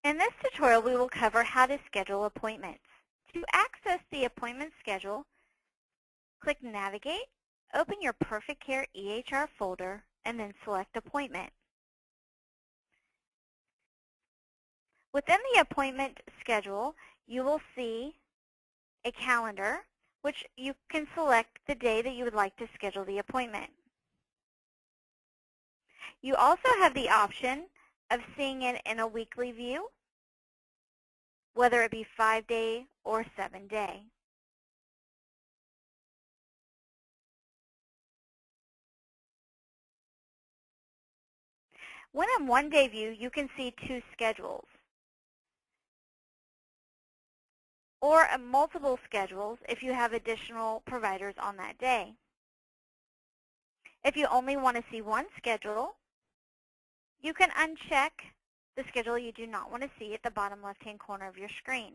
In this tutorial, we will cover how to schedule appointments. To access the appointment schedule, click Navigate, open your Perfect Care EHR folder, and then select Appointment. Within the appointment schedule, you will see a calendar, which you can select the day that you would like to schedule the appointment. You also have the option of seeing it in a weekly view, whether it be 5-day or 7-day. When in one-day view, you can see 2 schedules, or multiple schedules if you have additional providers on that day. If you only want to see one schedule, you can uncheck the schedule you do not want to see at the bottom left-hand corner of your screen.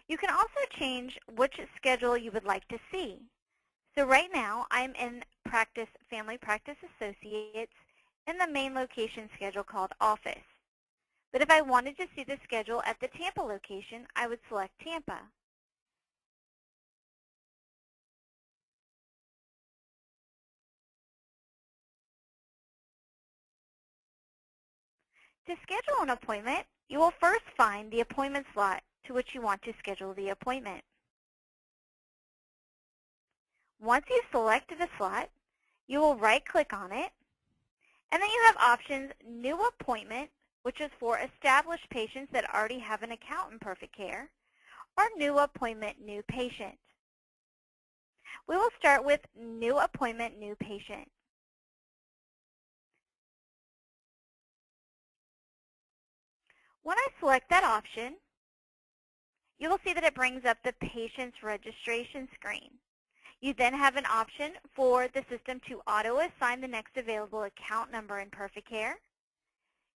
You can also change which schedule you would like to see. So right now, I'm in Family Practice Associates in the main location schedule called Office. But if I wanted to see the schedule at the Tampa location, I would select Tampa. To schedule an appointment, you will first find the appointment slot to which you want to schedule the appointment. Once you've selected a slot, you will right-click on it, and then you have options New Appointment, which is for established patients that already have an account in Perfect Care, or New Appointment, New Patient. We will start with New Appointment, New Patient. When I select that option, you will see that it brings up the patient's registration screen. You then have an option for the system to auto-assign the next available account number in Perfect Care,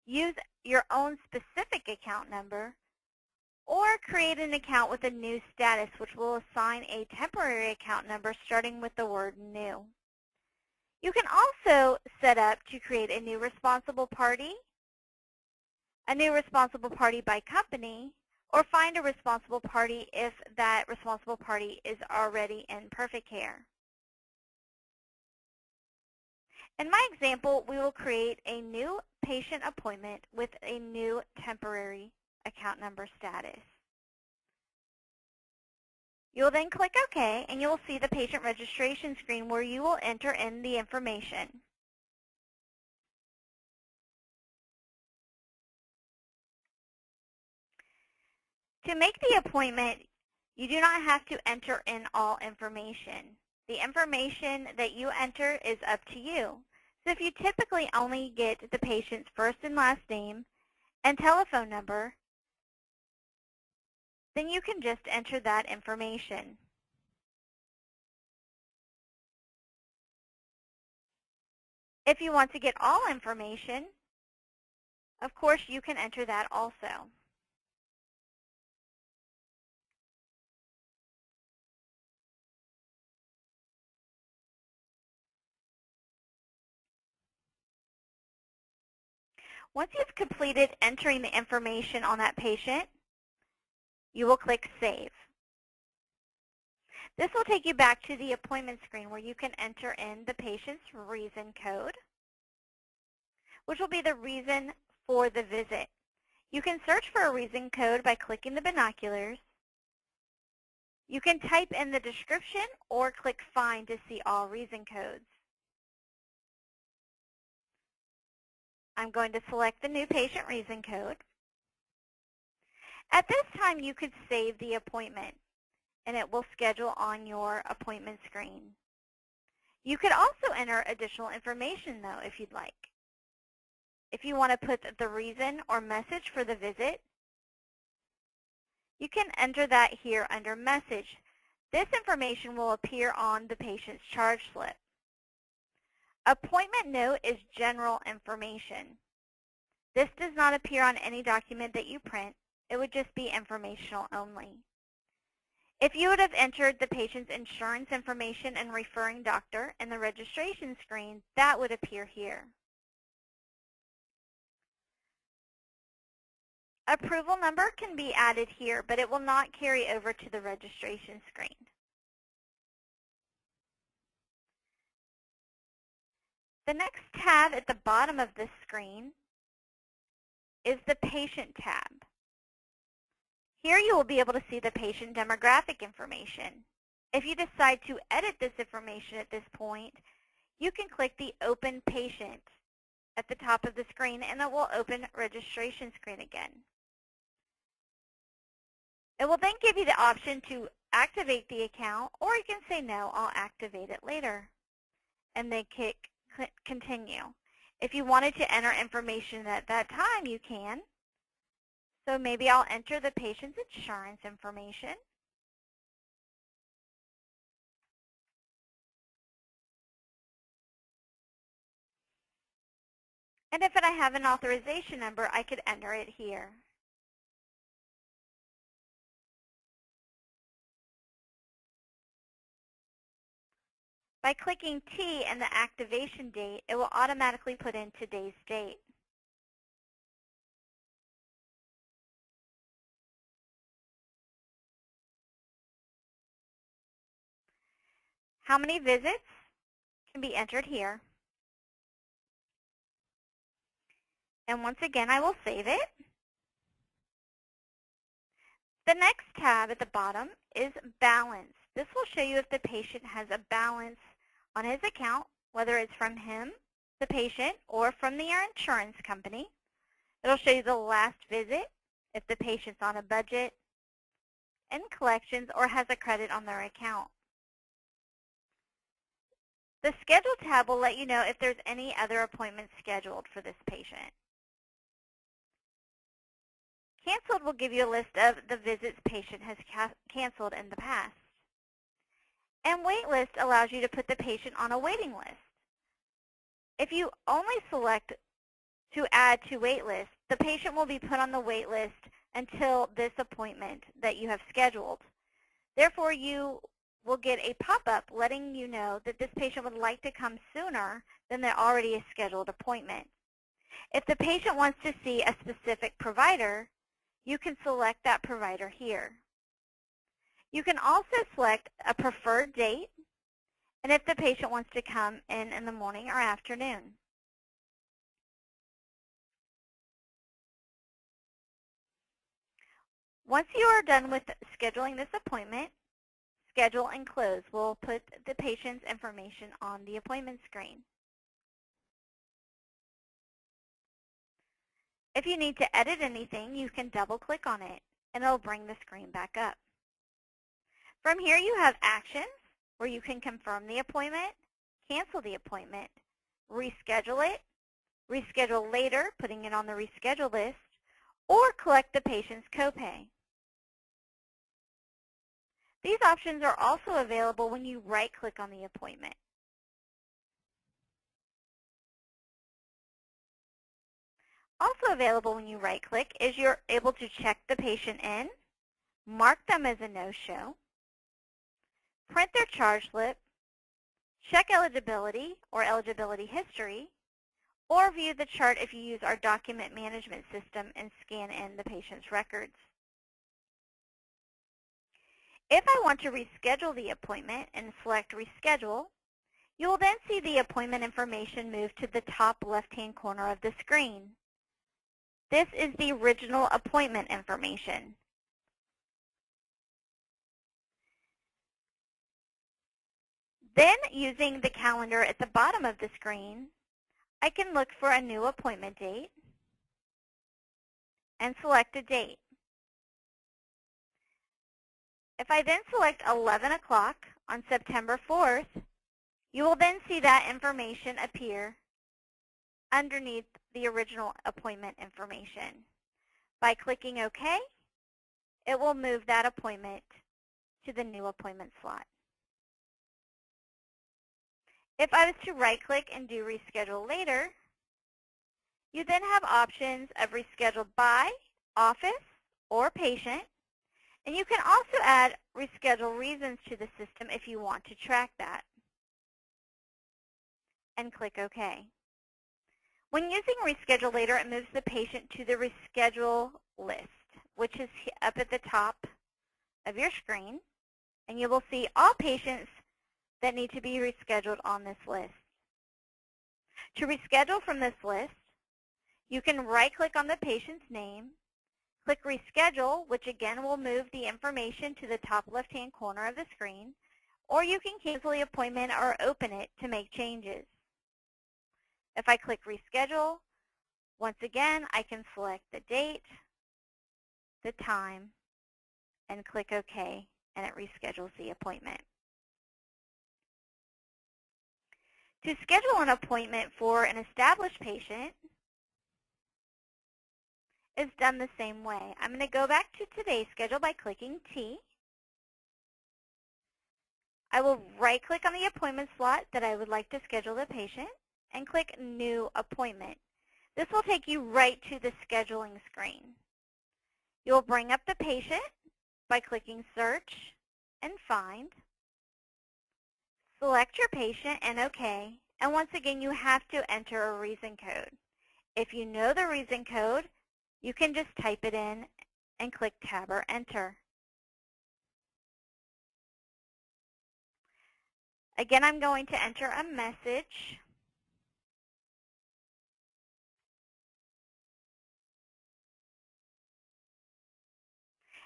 use your own specific account number, or create an account with a new status, which will assign a temporary account number starting with the word new. You can also set up to create a new responsible party by company, or find a responsible party if that responsible party is already in Perfect Care. In my example, we will create a new patient appointment with a new temporary account number status. You'll then click OK, and you will see the patient registration screen where you will enter in the information. To make the appointment, you do not have to enter in all information. The information that you enter is up to you. So if you typically only get the patient's first and last name and telephone number, then you can just enter that information. If you want to get all information, of course you can enter that also. Once you've completed entering the information on that patient, you will click Save. This will take you back to the appointment screen where you can enter in the patient's reason code, which will be the reason for the visit. You can search for a reason code by clicking the binoculars. You can type in the description or click Find to see all reason codes. I'm going to select the new patient reason code. At this time, you could save the appointment, and it will schedule on your appointment screen. You could also enter additional information, though, if you'd like. If you want to put the reason or message for the visit, you can enter that here under Message. This information will appear on the patient's charge slip. Appointment note is general information. This does not appear on any document that you print. It would just be informational only. If you would have entered the patient's insurance information and referring doctor in the registration screen, that would appear here. Approval number can be added here, but it will not carry over to the registration screen. The next tab at the bottom of this screen is the Patient tab. Here you will be able to see the patient demographic information. If you decide to edit this information at this point, you can click the Open Patient at the top of the screen, and it will open registration screen again. It will then give you the option to activate the account, or you can say, no, I'll activate it later, and then click Continue. If you wanted to enter information at that time, you can. So maybe I'll enter the patient's insurance information. And if I have an authorization number, I could enter it here. By clicking T and the activation date, it will automatically put in today's date. How many visits can be entered here. And once again, I will save it. The next tab at the bottom is Balance. This will show you if the patient has a balance on his account, whether it's from him, the patient, or from the insurance company. It'll show you the last visit, if the patient's on a budget, and collections, or has a credit on their account. The Schedule tab will let you know if there's any other appointments scheduled for this patient. Canceled will give you a list of the visits patient has canceled in the past. And Waitlist allows you to put the patient on a waiting list. If you only select to add to waitlist, the patient will be put on the wait list until this appointment that you have scheduled. Therefore, you will get a pop-up letting you know that this patient would like to come sooner than their already scheduled appointment. If the patient wants to see a specific provider, you can select that provider here. You can also select a preferred date, and if the patient wants to come in the morning or afternoon. Once you are done with scheduling this appointment, Schedule and Close will put the patient's information on the appointment screen. If you need to edit anything, you can double-click on it, and it will bring the screen back up. From here, you have Actions, where you can confirm the appointment, cancel the appointment, reschedule it, reschedule later, putting it on the reschedule list, or collect the patient's copay. These options are also available when you right-click on the appointment. Also available when you right-click is you're able to check the patient in, mark them as a no-show, print their charge slip, check eligibility or eligibility history, or view the chart if you use our document management system and scan in the patient's records. If I want to reschedule the appointment and select Reschedule, you will then see the appointment information move to the top left-hand corner of the screen. This is the original appointment information. Then, using the calendar at the bottom of the screen, I can look for a new appointment date and select a date. If I then select 11 o'clock on September 4th, you will then see that information appear underneath the original appointment information. By clicking OK, it will move that appointment to the new appointment slot. If I was to right-click and do Reschedule Later, you then have options of Reschedule by, office, or patient, and you can also add reschedule reasons to the system if you want to track that. And click OK. When using Reschedule Later, it moves the patient to the reschedule list, which is up at the top of your screen, and you will see all patients that need to be rescheduled on this list. To reschedule from this list, you can right-click on the patient's name, click Reschedule, which again will move the information to the top left-hand corner of the screen, or you can cancel the appointment or open it to make changes. If I click Reschedule, once again, I can select the date, the time, and click OK, and it reschedules the appointment. To schedule an appointment for an established patient is done the same way. I'm going to go back to today's schedule by clicking T. I will right-click on the appointment slot that I would like to schedule the patient and click New Appointment. This will take you right to the scheduling screen. You'll bring up the patient by clicking Search and Find. Select your patient and OK. And once again, you have to enter a reason code. If you know the reason code, you can just type it in and click Tab or Enter. Again, I'm going to enter a message.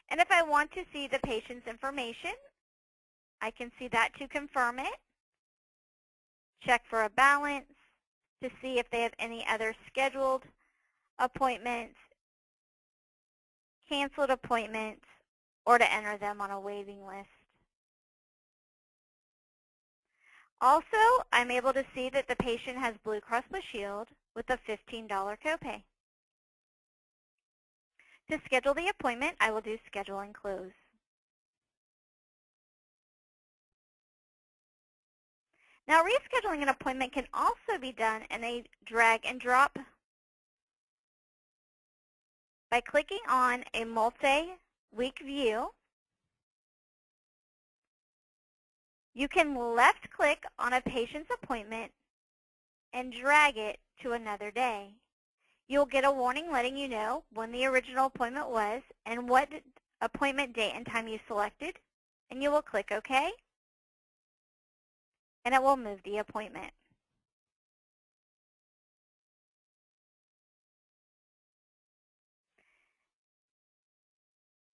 And if I want to see the patient's information, I can see that to confirm it. Check for a balance to see if they have any other scheduled appointments, canceled appointments, or to enter them on a waiting list. Also, I'm able to see that the patient has Blue Cross Blue Shield with a $15 copay. To schedule the appointment, I will do Schedule and Close. Now, rescheduling an appointment can also be done in a drag and drop by clicking on a multi-week view. You can left-click on a patient's appointment and drag it to another day. You'll get a warning letting you know when the original appointment was and what appointment date and time you selected, and you will click OK, and it will move the appointment.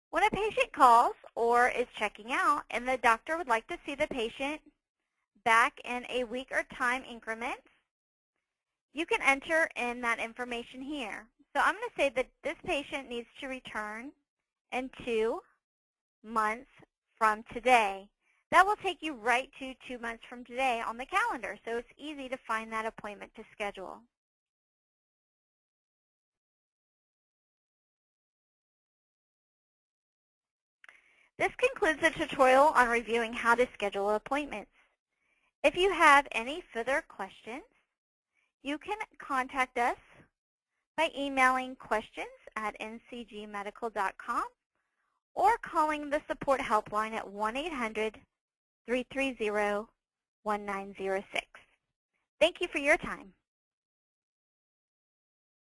When a patient calls or is checking out and the doctor would like to see the patient back in a week or time increments, you can enter in that information here. So I'm going to say that this patient needs to return in 2 months from today. That will take you right to 2 months from today on the calendar, so it's easy to find that appointment to schedule. This concludes the tutorial on reviewing how to schedule appointments. If you have any further questions, you can contact us by emailing questions@ncgmedical.com or calling the support helpline at 1-800-330-1906. Thank you for your time.